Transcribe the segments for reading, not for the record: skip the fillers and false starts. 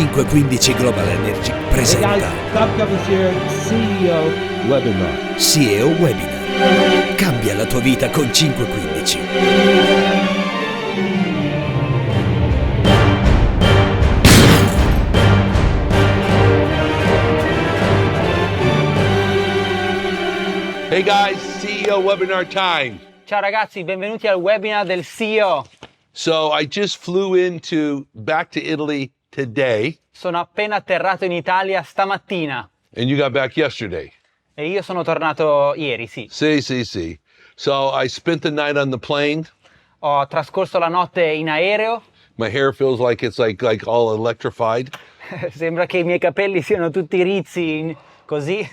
515 Global Energy presenta Hey guys, Cummins here, CEO Webinar. CEO Webinar. Cambia la tua vita con 515. Hey guys, CEO Webinar time. Ciao ragazzi, benvenuti al webinar del CEO. So I just flew back to Italy today, Sono appena atterrato in Italia stamattina and you got back yesterday. e io sono tornato ieri, sì. See. So I spent the night on the plane. Ho trascorso la notte in aereo. My hair feels like it's like all electrified. Sembra che i miei capelli siano tutti rizzi, così.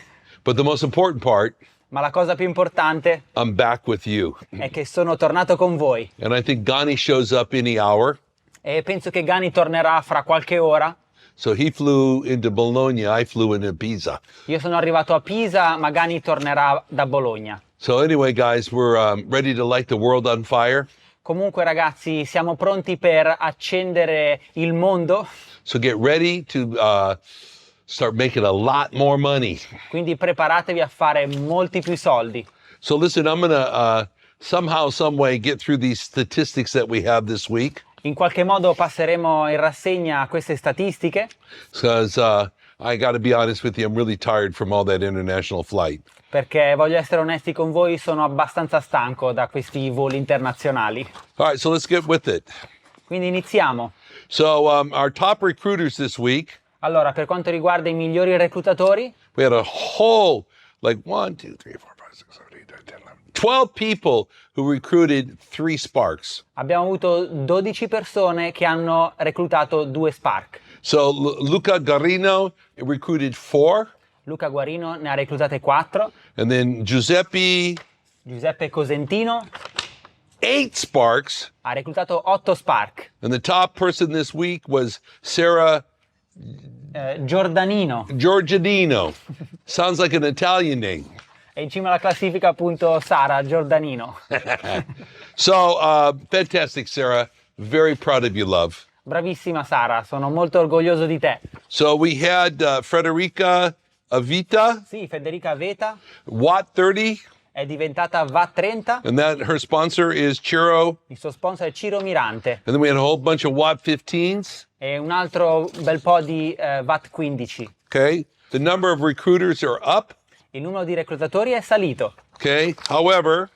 But the most important part, Ma la cosa più importante I'm back with you. è che sono tornato con voi. And I think Gani shows up any hour. E penso che Gani tornerà fra qualche ora. So he flew into Bologna, I flew into Pisa. Io sono arrivato a Pisa, ma Gani tornerà da Bologna. So anyway, guys, we're ready to light the world on fire. Comunque ragazzi, siamo pronti per accendere il mondo. So get ready to start making a lot more money. Quindi preparatevi a fare molti più soldi. So listen, I'm going to somehow, some way get through these statistics that we have this week. In qualche modo passeremo in rassegna queste statistiche, Because I got to be honest with you, I'm really tired from all that international flight. perché voglio essere onesti con voi, sono abbastanza stanco da questi voli internazionali. All right, so let's get with it. Quindi iniziamo. So our top recruiters this week, Allora, per quanto riguarda i migliori reclutatori, we had a whole, like 1, 2, 3, 4, 5, 6, 7, 8, 9, 10, 11, 12 people who recruited 3 Sparks. abbiamo avuto 12 persone che hanno reclutato 2 Spark. So Luca Garino recruited 4, Luca Guarino ne ha reclutate 4, and then Giuseppe, Giuseppe Cosentino 8 Sparks. ha reclutato 8 Spark, And the top person this week was Sarah Giordanino Giorgianino. Sounds like an Italian name. è in cima alla classifica appunto Sara Giordanino. So, fantastic, Sarah. Very proud of you, love. Bravissima Sara, sono molto orgoglioso di te. So we had Frederica Avita, Sì, Federica Veta Watt 30, è diventata VAT30, and that her sponsor is Chiro. il suo sponsor è Ciro Mirante And then we had a whole bunch of Watt 15s. e un altro bel po' di VAT15. Okay. The number of recruiters are up. Il numero di reclutatori è salito, Okay. However,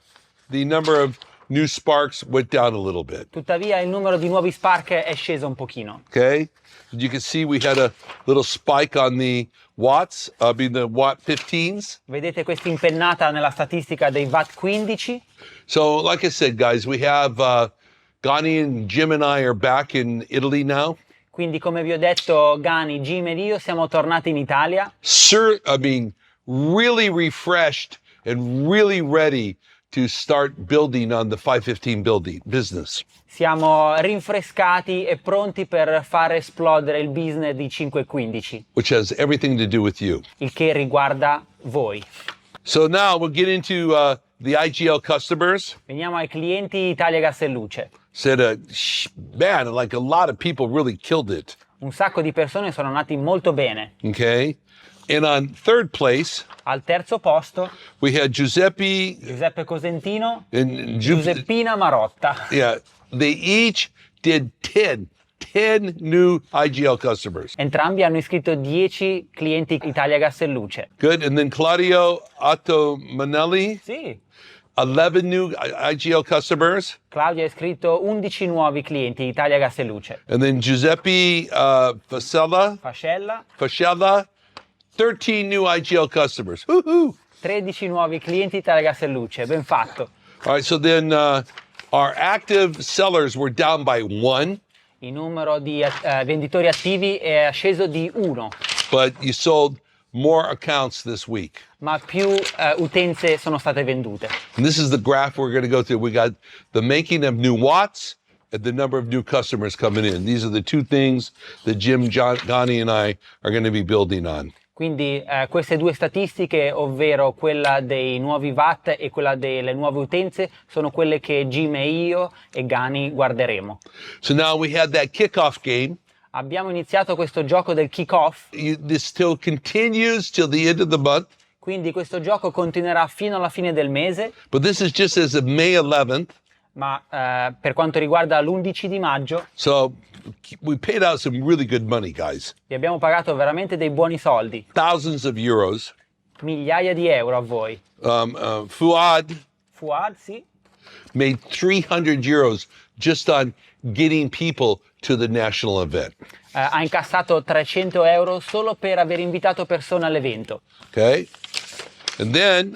the number of new Sparks went down a little bit. tuttavia il numero di nuovi Spark è sceso un pochino. Okay. You can see we had a little spike on the watts, the Watt 15s. Vedete questa impennata nella statistica dei VAT15? So, like I said, guys, we have Gani and Jim and I are back in Italy now. Quindi come vi ho detto, Gani, Jim ed io siamo tornati in Italia. Really refreshed and really ready to start building on the 515 business. Siamo rinfrescati e pronti per far esplodere il business di 515, Which has everything to do with you. il che riguarda voi. So now we'll get into the IGL customers. Veniamo ai clienti Italia Gas e Luce. Said, man, like a lot of people really killed it. Un sacco di persone sono andati molto bene. Okay. And on third place, Al terzo posto, we had Giuseppe Giuseppe Cosentino, and Giuseppina Marotta. Yeah, they each did 10 new IGL customers. Entrambi hanno iscritto 10 clienti Italia Gas e Luce. Good. And then Claudio Ottomanelli, Sì, 11 new IGL customers. Claudio ha iscritto 11 nuovi clienti Italia Gas e Luce. And then Giuseppe Fascella, Fascella, 13 new IGL customers. Woohoo! 13 nuovi clienti Italia Gas e Luce. Ben fatto. All right, so then our active sellers were down by 1, Il numero di venditori attivi è sceso di 1, but you sold more accounts this week. ma più utenze sono state vendute. And this is the graph we're going to go through. We got the making of new watts and the number of new customers coming in. These are the two things that Jim, Gani, and I are going to be building on. Quindi queste due statistiche, ovvero quella dei nuovi VAT e quella delle nuove utenze, sono quelle che Jim e io e Gani guarderemo. So now we had that kickoff game. Abbiamo iniziato questo gioco del kick-off, This still continues till the end of the month, quindi questo gioco continuerà fino alla fine del mese, but this is just as of May 11th. ma per quanto riguarda l'11 di maggio So we paid out some really good money, guys. vi abbiamo pagato veramente dei buoni soldi, Thousands of euros. migliaia di euro a voi. Fuad Fuad, sì, made 300 euros just on getting people to the national event. ha incassato 300 euro solo per aver invitato persone all'evento. Okay. And then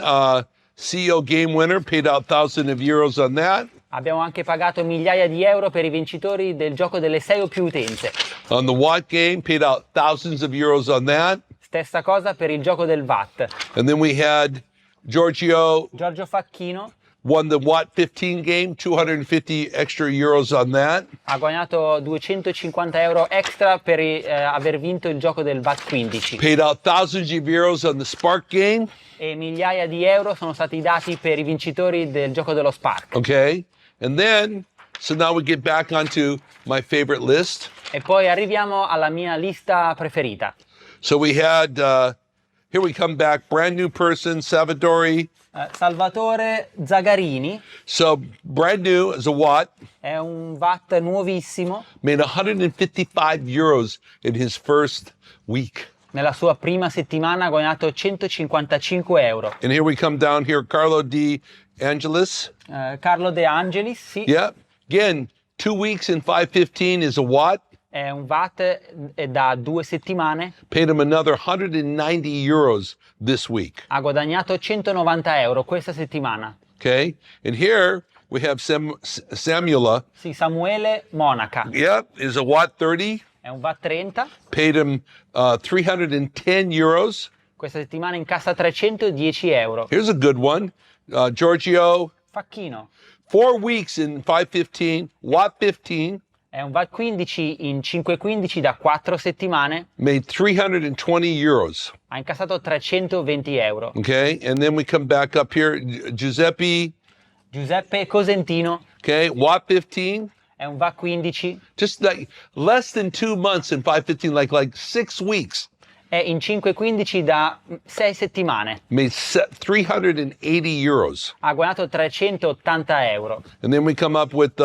CEO Game Winner paid out thousands of euros on that. Abbiamo anche pagato migliaia di euro per i vincitori del gioco delle 6 o più utenze. On the Watt game, paid out thousands of euros on that. Stessa cosa per il gioco del VAT. And then we had Giorgio Giorgio Facchino won the Watt 15 game, 250 extra euros on that. ha guadagnato 250 euro extra per aver vinto il gioco del VAT 15 Paid out thousands of euros on the Spark game. e migliaia di euro sono stati dati per i vincitori del gioco dello Spark. Okay. And then, so now we get back onto my favorite list. E poi arriviamo alla mia lista preferita. So we had, here we come back, brand new person, Salvatore. Salvatore Zagarini So brand new as a Watt, è un VAT nuovissimo, made 155 euros in his first week. nella sua prima settimana ha guadagnato 155 euro. And here we come down here, Carlo De Angelis. Carlo De Angelis, sì, Yeah. Again, 2 weeks and 515 is a Watt. è un VAT da 2 settimane, Paid him another 190 euros this week. ha guadagnato 190 euro questa settimana. Okay. And here we have Samuela. Sì, Samuele Monaca, Yep, is a Watt 30. è un VAT 30, Paid him 310 euros. questa settimana incassa 310 euro. Here's a good one. Giorgio, Facchino, 4 weeks in 515, Watt 15, è un VAT 15 in 515 da 4 settimane, made 320 euros. ha incassato 320 euro. Okay. And then we come back up here. Giuseppe, Giuseppe Cosentino, okay, Watt 15, è un VAT 15, just like less than 2 months in 515, like 6 weeks, è in 515 da 6 settimane, made 380 euros. ha guadagnato 380 euro. And then we come up with,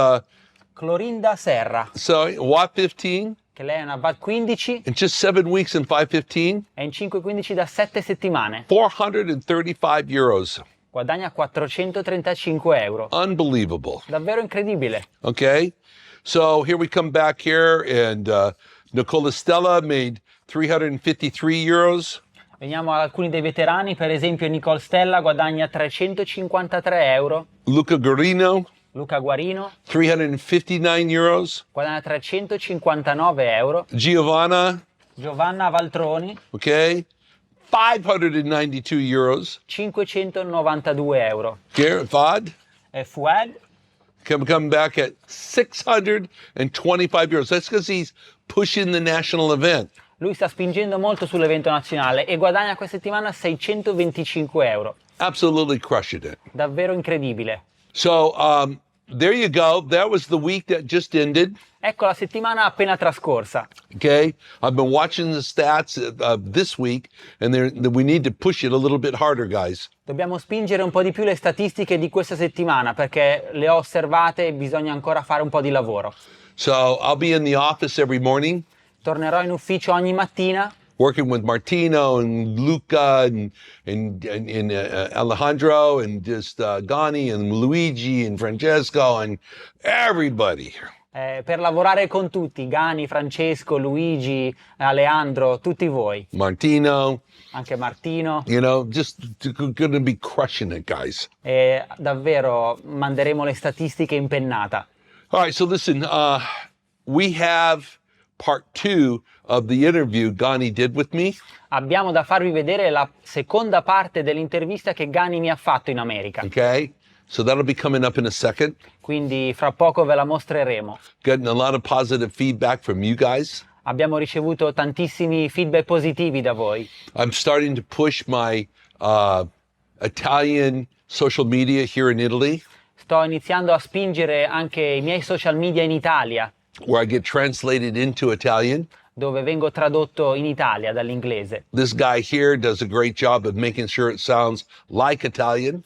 Clorinda Serra, so Watt 15, che lei è una VAT 15, in just 7 weeks in 515, è in 515 da 7 settimane, 435 euros. guadagna 435 euro. Unbelievable. Davvero incredibile. Okay. So here we come back here, and Nicola Stella made 353 euros. Veniamo ad alcuni dei veterani, per esempio Nicole Stella guadagna 353 euro, Luca Guarino, Luca Guarino 359 euros. guadagna 359 euro, Giovanna, Giovanna Valtroni okay, 592 euros. 592 euro, Garrett Vod, e Fuad come back at 625 euros. That's because he's pushing the national event. lui sta spingendo molto sull'evento nazionale e guadagna questa settimana 625 euro. Absolutely crushing it. Davvero incredibile. So there you go. That was the week that just ended. Ecco la settimana appena trascorsa. Okay, I've been watching the stats this week, and we need to push it a little bit harder, guys. Dobbiamo spingere un po' di più le statistiche di questa settimana perché le ho osservate e bisogna ancora fare un po' di lavoro. So I'll be in the office every morning, Tornerò in ufficio ogni mattina working with Martino and Luca and Alejandro and just Gani and Luigi and Francesco and everybody. per lavorare con tutti, Gani, Francesco, Luigi, Aleandro, tutti voi, Martino, anche Martino. you know, just going to be crushing it, guys. E davvero manderemo le statistiche in pennata. All right, so listen, we have part 2 of the interview Gani did with me. Abbiamo da farvi vedere la seconda parte dell'intervista che Gani mi ha fatto in America, Okay, so that'll be coming up in a second. quindi fra poco ve la mostreremo. Getting a lot of positive feedback from you guys. Abbiamo ricevuto tantissimi feedback positivi da voi. I'm starting to push my Italian social media here in Italy. Sto iniziando a spingere anche i miei social media in Italia. where I get translated into Italian. dove vengo tradotto in Italia dall'inglese. This guy here does a great job of making sure it sounds like Italian.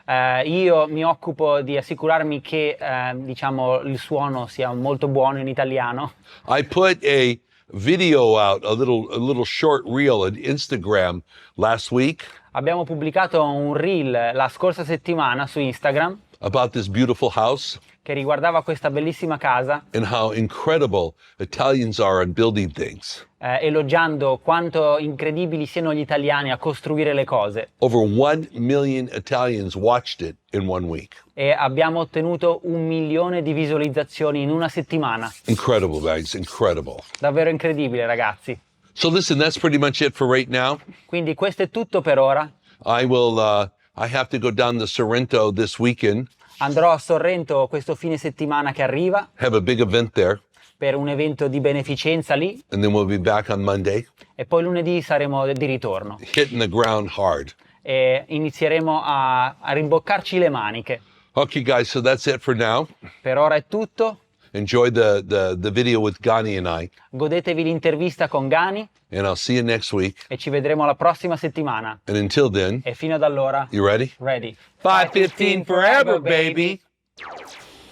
Io mi occupo di assicurarmi che diciamo, il suono sia molto buono in italiano. I put a video out, a little short reel on Instagram last week Abbiamo pubblicato un reel la scorsa settimana su Instagram about this beautiful house che riguardava questa bellissima casa, and how incredible Italians are on building things. elogiando quanto incredibili siano gli italiani a costruire le cose. Over 1 million Italians watched it in 1 week. E abbiamo ottenuto 1 milione di visualizzazioni in una settimana. Incredible, guys, incredible. Davvero incredibile, ragazzi. So listen, that's pretty much it for right now. Quindi questo è tutto per ora. I have to go down to Sorrento this weekend, Andrò a Sorrento questo fine settimana che arriva have a big event there, per un evento di beneficenza lì and then we'll be back on Monday, e poi lunedì saremo di ritorno hitting the ground hard. e inizieremo a rimboccarci le maniche. Okay, guys, so that's it for now. Per ora è tutto. Enjoy the video with Gani and I, Godetevi l'intervista con Gani and I'll see you next week. e ci vedremo la prossima settimana. And until then, E fino ad allora, you ready? ready. 515 forever, baby.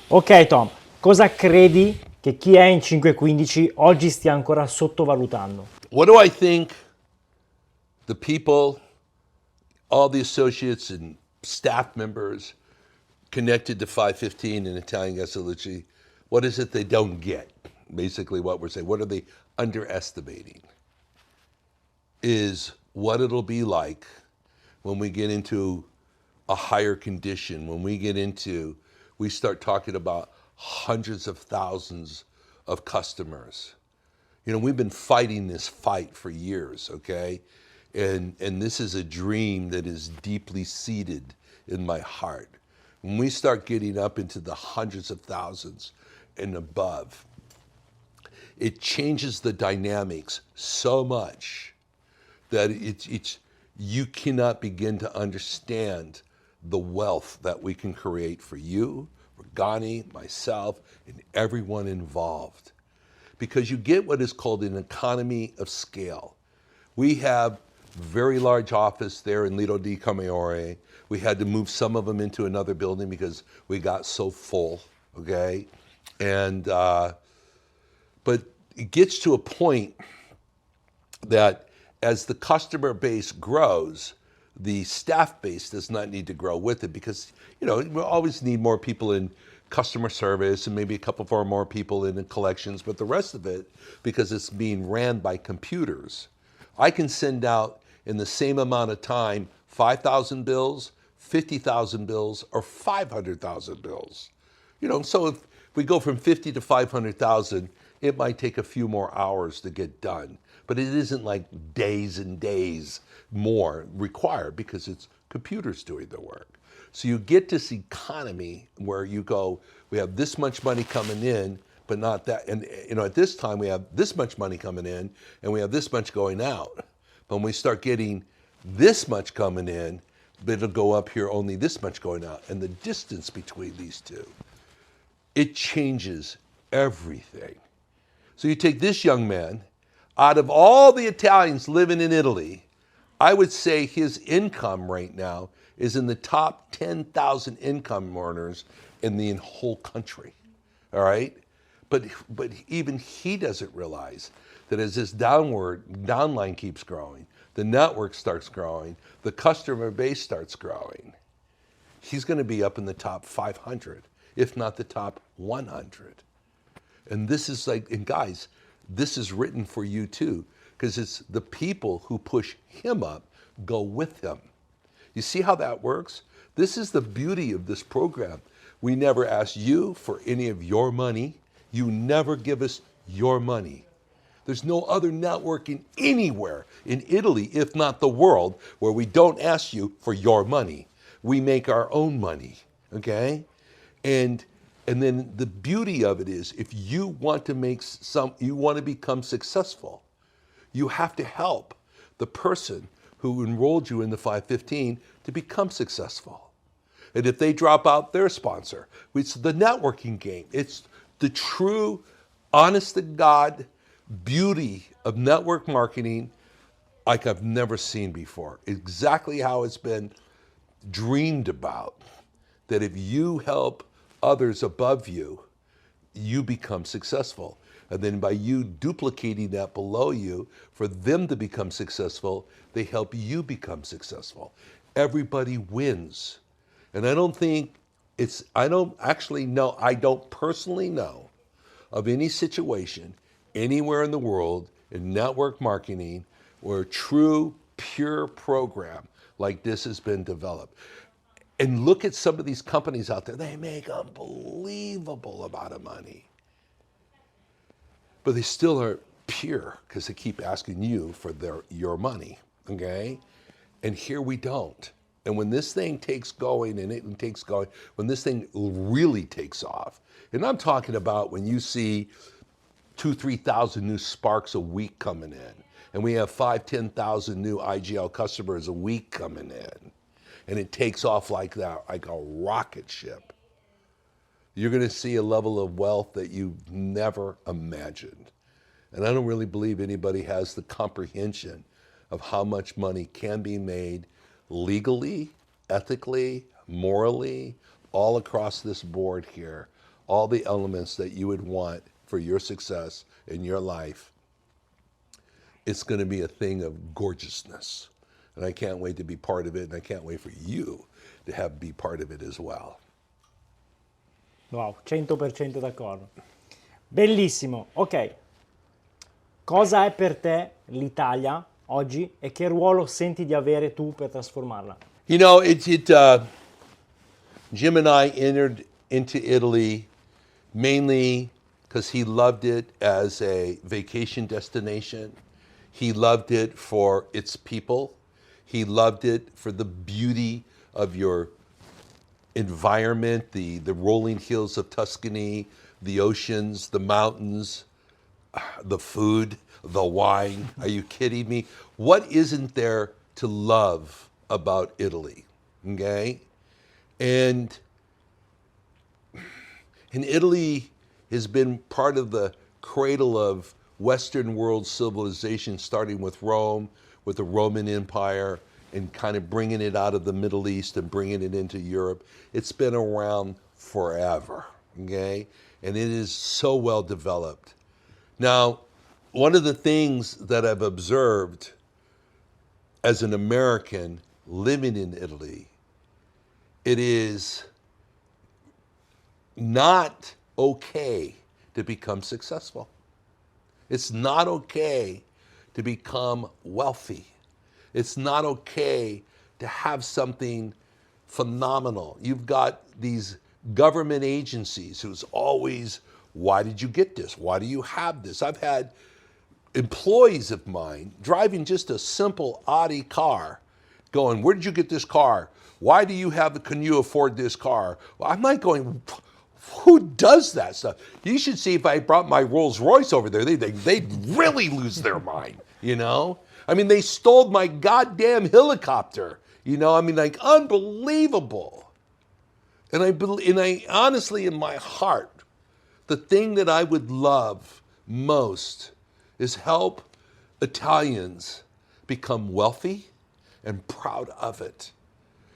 Ok Tom, cosa credi che chi è in 515 oggi stia ancora sottovalutando? What do I think the people, all the associates and staff members connected to 515 and Italian Gasologgy, what is it they don't get? Basically what we're saying. What are they underestimating? Is what it'll be like when we get into a higher condition, when we start talking about hundreds of thousands of customers. You know, we've been fighting this fight for years, okay? And this is a dream that is deeply seated in my heart. When we start getting up into the hundreds of thousands and above, it changes the dynamics so much that you cannot begin to understand the wealth that we can create for you, for Gani, myself, and everyone involved. Because you get what is called an economy of scale. We have very large office there in Lido di Camaiore. We had to move some of them into another building because we got so full, okay? And, but it gets to a point that as the customer base grows, the staff base does not need to grow with it because, you know, we always need more people in customer service and maybe a couple of more people in collections, but the rest of it, because it's being ran by computers, I can send out in the same amount of time 5,000 bills, 50,000 bills, or 500,000 bills. You know, so if we go from 50 to 500,000, it might take a few more hours to get done, but it isn't like days and days more required because it's computers doing the work. So you get this economy where you go, we have this much money coming in, but not that. And you know, at this time we have this much money coming in and we have this much going out. But when we start getting this much coming in, but it'll go up here only this much going out. And the distance between these two, it changes everything. So you take this young man, out of all the Italians living in Italy, I would say his income right now is in the top 10,000 income earners in the whole country, all right? But even he doesn't realize that as this downline keeps growing, the network starts growing, the customer base starts growing, he's gonna be up in the top 500, if not the top 100. And this is like, and guys, this is written for you too, because it's the people who push him up go with him. You see how that works? This is the beauty of this program. We never ask you for any of your money. You never give us your money. There's no other networking anywhere in Italy, if not the world, where we don't ask you for your money. We make our own money, okay? And then the beauty of it is, if you want to you want to become successful, you have to help the person who enrolled you in the 515 to become successful. And if they drop out their sponsor, it's the networking game. It's the true honest to God beauty of network marketing like I've never seen before. Exactly how it's been dreamed about. That if you help others above you, you become successful. And then by you duplicating that below you, for them to become successful, they help you become successful. Everybody wins. And I don't personally know of any situation anywhere in the world in network marketing where a true, pure program like this has been developed. And look at some of these companies out there, they make unbelievable amount of money. But they still aren't pure because they keep asking you for your money, okay? And here we don't. And when this thing takes going, when this thing really takes off, and I'm talking about when you see 2,000-3,000 new sparks a week coming in, and we have 5,000-10,000 new IGL customers a week coming in, and it takes off like that, like a rocket ship, you're gonna see a level of wealth that you've never imagined. And I don't really believe anybody has the comprehension of how much money can be made legally, ethically, morally, all across this board here, all the elements that you would want for your success in your life. It's gonna be a thing of gorgeousness. And I can't wait to be part of it, and I can't wait for you to be part of it as well. Wow, 100% d'accordo. Bellissimo. Ok, cosa è per te l'Italia oggi e che ruolo senti di avere tu per trasformarla? You know, Jim and I entered into Italy mainly because he loved it as a vacation destination. He loved it for its people. He loved it for the beauty of your environment, the rolling hills of Tuscany, the oceans, the mountains, the food, the wine. Are you kidding me? What isn't there to love about Italy? Okay? And Italy has been part of the cradle of Western world civilization, starting with Rome, with the Roman Empire, and kind of bringing it out of the Middle East and bringing it into Europe. It's been around forever, okay? And it is so well developed. Now, one of the things that I've observed as an American living in Italy, it is not okay to become successful. It's not okay to become wealthy. It's not okay to have something phenomenal. You've got these government agencies who's always, why did you get this? Why do you have this? I've had employees of mine driving just a simple Audi car going, where did you get this car? Why do you have, can you afford this car? Well, I'm not going, who does that stuff? You should see if I brought my Rolls Royce over there, they'd really lose their mind, you know? I mean, they stole my goddamn helicopter, you know? I mean, like, unbelievable. And I honestly, in my heart, the thing that I would love most is help Italians become wealthy and proud of it.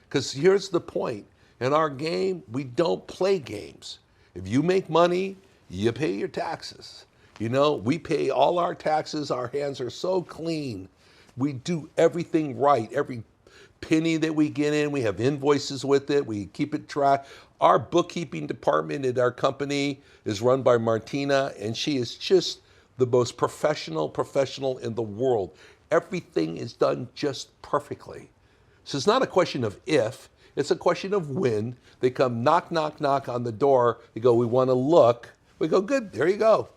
Because here's the point. In our game, we don't play games. If you make money, you pay your taxes. You know, we pay all our taxes. Our hands are so clean. We do everything right. Every penny that we get in, we have invoices with it. We keep it track. Our bookkeeping department at our company is run by Martina, and she is just the most professional in the world. Everything is done just perfectly. So it's not a question of if, it's a question of when. They come knock, knock, knock on the door. They go, we want to look. We go, good, there you go.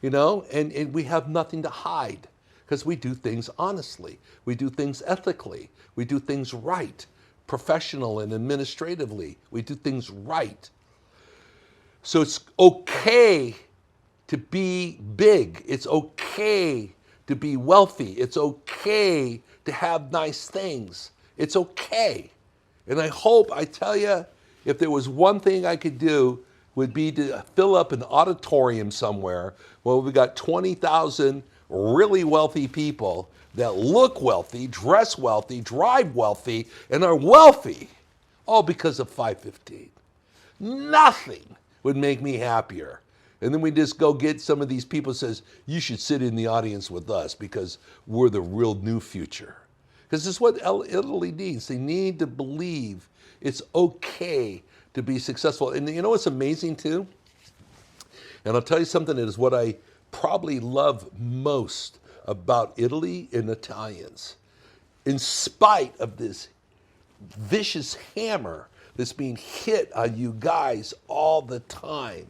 You know, and we have nothing to hide because we do things honestly. We do things ethically. We do things right, professional and administratively. We do things right. So it's okay to be big. It's okay to be wealthy. It's okay to have nice things. It's okay. And I hope, I tell you, if there was one thing I could do, would be to fill up an auditorium somewhere Well, we got 20,000 really wealthy people that look wealthy, dress wealthy, drive wealthy, and are wealthy, all because of 515. Nothing would make me happier. And then we just go get some of these people says, you should sit in the audience with us because we're the real new future. Because this is what Italy needs. They need to believe it's okay to be successful. And you know what's amazing too? And I'll tell you something that is what I probably love most about Italy and Italians. In spite of this vicious hammer that's being hit on you guys all the time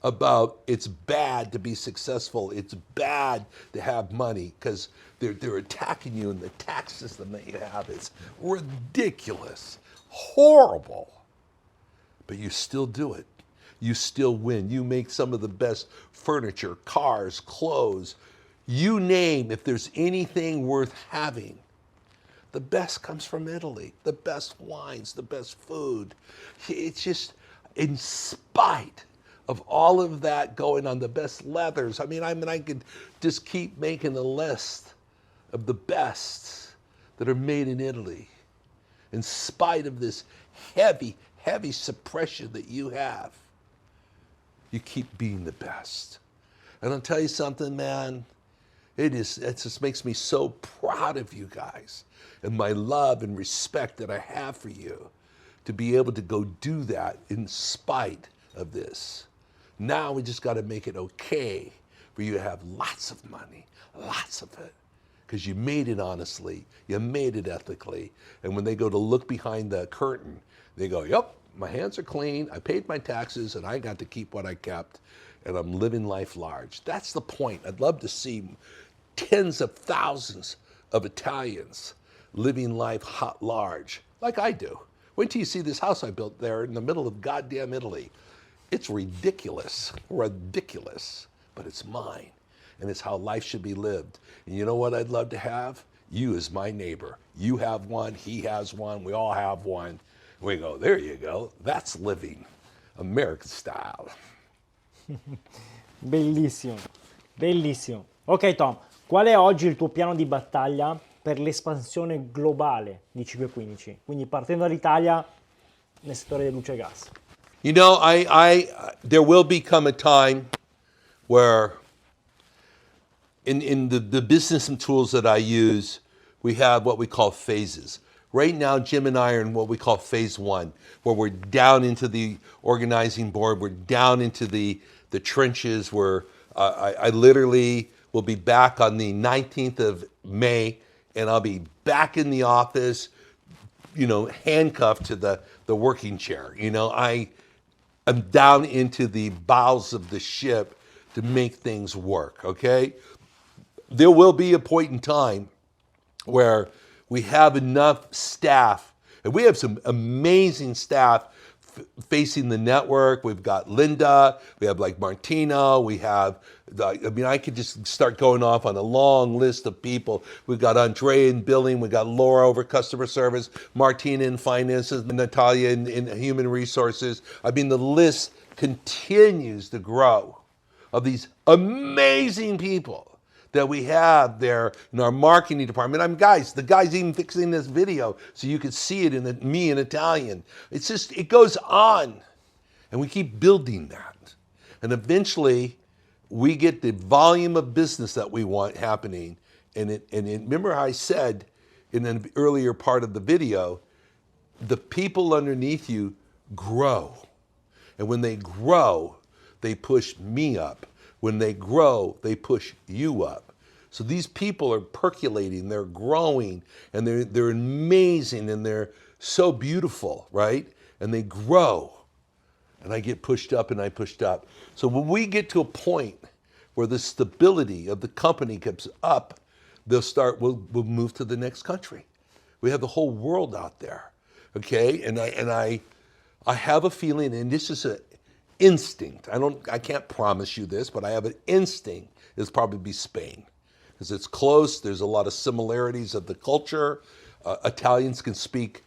about it's bad to be successful, it's bad to have money because they're attacking you and the tax system that you have is ridiculous, horrible. But you still do it. You still win. You make some of the best furniture, cars, clothes, you name, if there's anything worth having, the best comes from Italy. The best wines, the best food. It's just, in spite of all of that going on, the best leathers. I mean, I could just keep making a list of the best that are made in Italy. In spite of this heavy, heavy suppression that you have, you keep being the best. And I'll tell you something, man, it just makes me so proud of you guys and my love and respect that I have for you to be able to go do that in spite of this. Now we just got to make it okay for you to have lots of money, lots of it, because you made it honestly, you made it ethically, and when they go to look behind the curtain, they go, yep, my hands are clean, I paid my taxes, and I got to keep what I kept, and I'm living life large. That's the point. I'd love to see tens of thousands of Italians living life large, like I do. Wait till you see this house I built there in the middle of goddamn Italy. It's ridiculous, but it's mine, and it's how life should be lived. And you know what I'd love to have? You as my neighbor. You have one, he has one, we all have one. We go, there you go, that's living American style. Bellissimo, bellissimo. Ok Tom, qual è oggi il tuo piano di battaglia per l'espansione globale di 515? Quindi partendo dall'Italia nel settore di luce e gas. You know, there will become a time where in the business and tools that I use, we have what we call phases. Right now, Jim and I are in what we call phase one, where we're down into the organizing board, we're down into the trenches, where I literally will be back on the 19th of May, and I'll be back in the office, you know, handcuffed to the working chair. You know, I'm down into the bowels of the ship to make things work, okay? There will be a point in time where we have enough staff, and we have some amazing staff facing the network. We've got Linda, we have like Martino, we have, I could just start going off on a long list of people. We've got Andrea in billing, we've got Laura over customer service, Martina in finances, Natalia in human resources. I mean, the list continues to grow of these amazing people that we have there in our marketing department. The guy's even fixing this video so you can see it in me in Italian. It's just, it goes on. And we keep building that. And eventually, we get the volume of business that we want happening. And remember how I said in an earlier part of the video, the people underneath you grow. And when they grow, they push me up. When they grow, they push you up. So these people are percolating, they're growing, and they're amazing, and they're so beautiful, right? And they grow. And I get pushed up and I pushed up. So when we get to a point where the stability of the company gets up, we'll move to the next country. We have the whole world out there, okay? And I have a feeling, and this is an instinct. I can't promise you this, but I have an instinct. It'll probably be Spain, because it's close. There's a lot of similarities of the culture. Italians can speak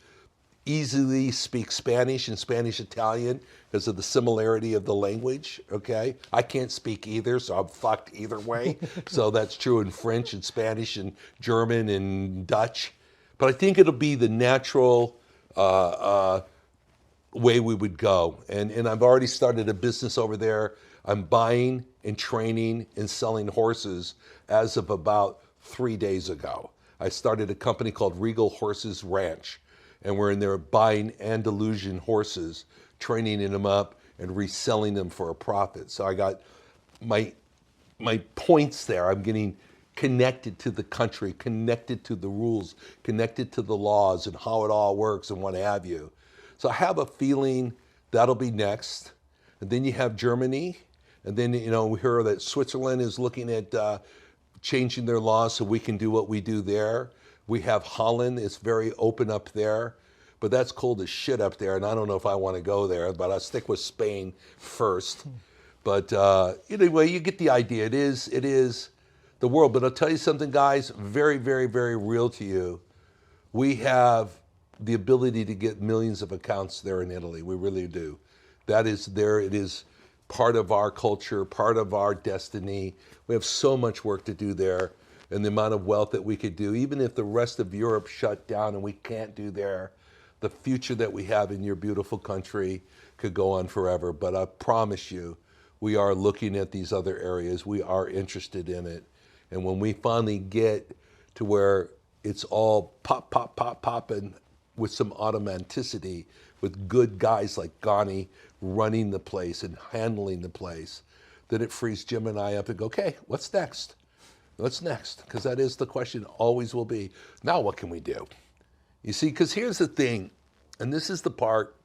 easily speak Spanish and Spanish Italian because of the similarity of the language, okay? I can't speak either, so I'm fucked either way. So that's true in French and Spanish and German and Dutch. But I think it'll be the natural way we would go. And I've already started a business over there. I'm buying and training and selling horses as of about 3 days ago. I started a company called Regal Horses Ranch, and we're in there buying Andalusian horses, training them up and reselling them for a profit. So I got my points there. I'm getting connected to the country, connected to the rules, connected to the laws and how it all works and what have you. So I have a feeling that'll be next. And then you have Germany. And then, you know, we hear that Switzerland is looking at changing their laws so we can do what we do there. We have Holland. It's very open up there. But that's cold as shit up there. And I don't know if I want to go there. But I'll stick with Spain first. But anyway, you get the idea. It is the world. But I'll tell you something, guys, very, very, very real to you. We have the ability to get millions of accounts there in Italy. We really do. That is there. It is part of our culture, part of our destiny. We have so much work to do there, and the amount of wealth that we could do. Even if the rest of Europe shut down and we can't do there, the future that we have in your beautiful country could go on forever. But I promise you, we are looking at these other areas. We are interested in it. And when we finally get to where it's all pop, pop, pop, popping with some automaticity, with good guys like Ghani running the place and handling the place, then it frees Jim and I up and go, okay, what's next? What's next? Because that is the question, always will be. Now what can we do? You see, because here's the thing, and this is the part,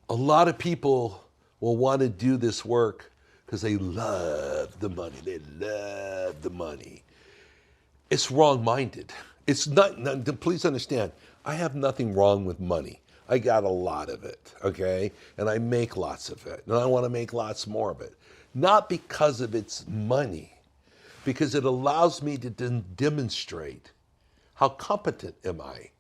a lot of people will want to do this work because they love the money. They love the money. It's wrong-minded. It's not, please understand, I have nothing wrong with money. I got a lot of it, okay? And I make lots of it. And I want to make lots more of it. Not because of its money, because it allows me to demonstrate how competent am I.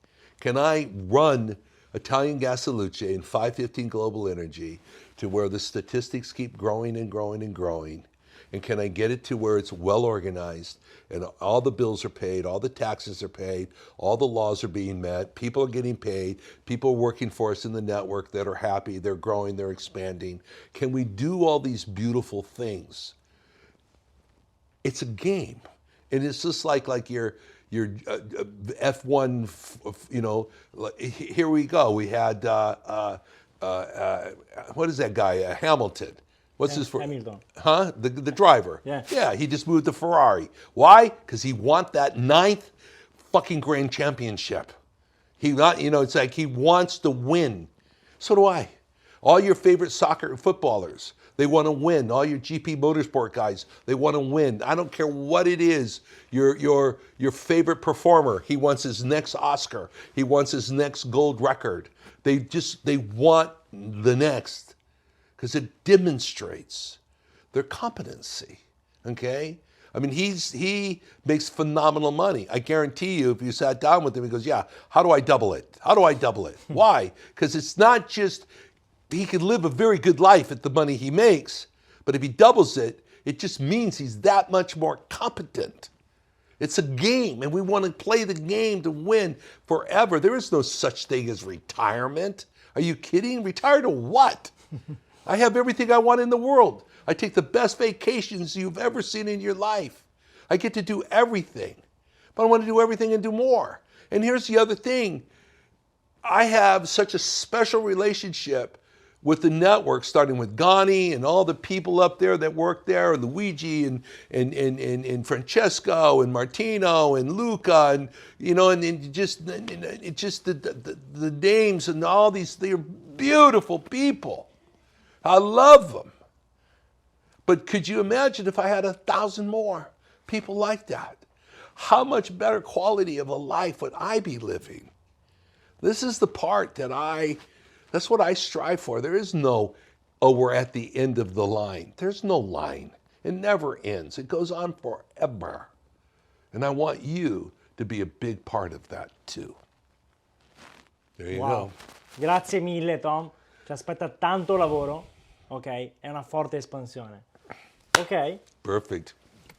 Can I run Italian Gasaluce and 515 Global Energy to where the statistics keep growing and growing and growing? And can I get it to where it's well organized and all the bills are paid, all the taxes are paid, all the laws are being met, people are getting paid, people are working for us in the network that are happy, they're growing, they're expanding. Can we do all these beautiful things? It's a game. And it's just like your F1, you know, here we go. We had, what is that guy, Hamilton. What's his Hamilton. Huh? The driver. Yeah. Yeah, he just moved to Ferrari. Why? Because he wants that 9th fucking grand championship. He not, you know, it's like he wants to win. So do I. All your favorite soccer footballers, they want to win. All your GP Motorsport guys, they want to win. I don't care what it is. Your favorite performer, he wants his next Oscar. He wants his next gold record. They want the next. Because it demonstrates their competency, okay? I mean, he makes phenomenal money. I guarantee you, if you sat down with him, he goes, yeah, how do I double it? How do I double it? Why? Because it's not just, he can live a very good life at the money he makes, but if he doubles it, it just means he's that much more competent. It's a game, and we want to play the game to win forever. There is no such thing as retirement. Are you kidding? Retire to what? I have everything I want in the world. I take the best vacations you've ever seen in your life. I get to do everything. But I want to do everything and do more. And here's the other thing. I have such a special relationship with the network, starting with Ghani and all the people up there that work there, and Luigi and Francesco and Martino and Luca, and you know, and just the names and all these, they're beautiful people. I love them. But could you imagine if I had 1,000 more people like that? How much better quality of a life would I be living? This is the part that that's what I strive for. There is no, oh, we're at the end of the line. There's no line. It never ends. It goes on forever. And I want you to be a big part of that too. There you Wow. go. Grazie mille Tom, ci aspetta tanto lavoro, ok? E una forte espansione. Ok? Perfect.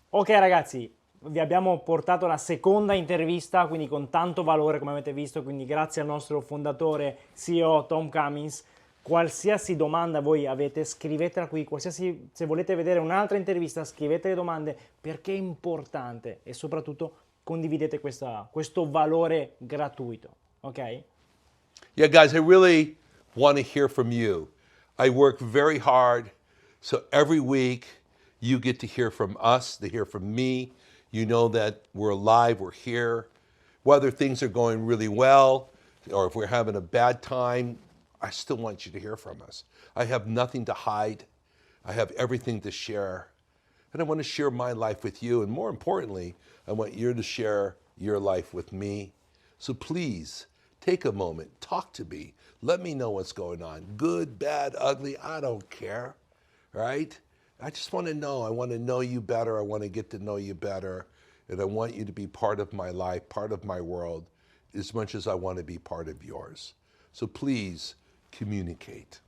Ok ragazzi, vi abbiamo portato la seconda intervista, quindi con tanto valore come avete visto, quindi grazie al nostro fondatore CEO Tom Cummins. Qualsiasi domanda voi avete, scrivetela qui, se volete vedere un'altra intervista scrivete le domande perché è importante e soprattutto condividete questo valore gratuito, ok? Yeah, guys, I really want to hear from you. I work very hard, so every week you get to hear from us, to hear from me. You know that we're alive, we're here. Whether things are going really well or if we're having a bad time, I still want you to hear from us. I have nothing to hide. I have everything to share. And I want to share my life with you. And more importantly, I want you to share your life with me. So please take a moment, talk to me. Let me know what's going on. Good, bad, ugly, I don't care, right? I just want to know. I want to know you better. I want to get to know you better. And I want you to be part of my life, part of my world, as much as I want to be part of yours. So please communicate.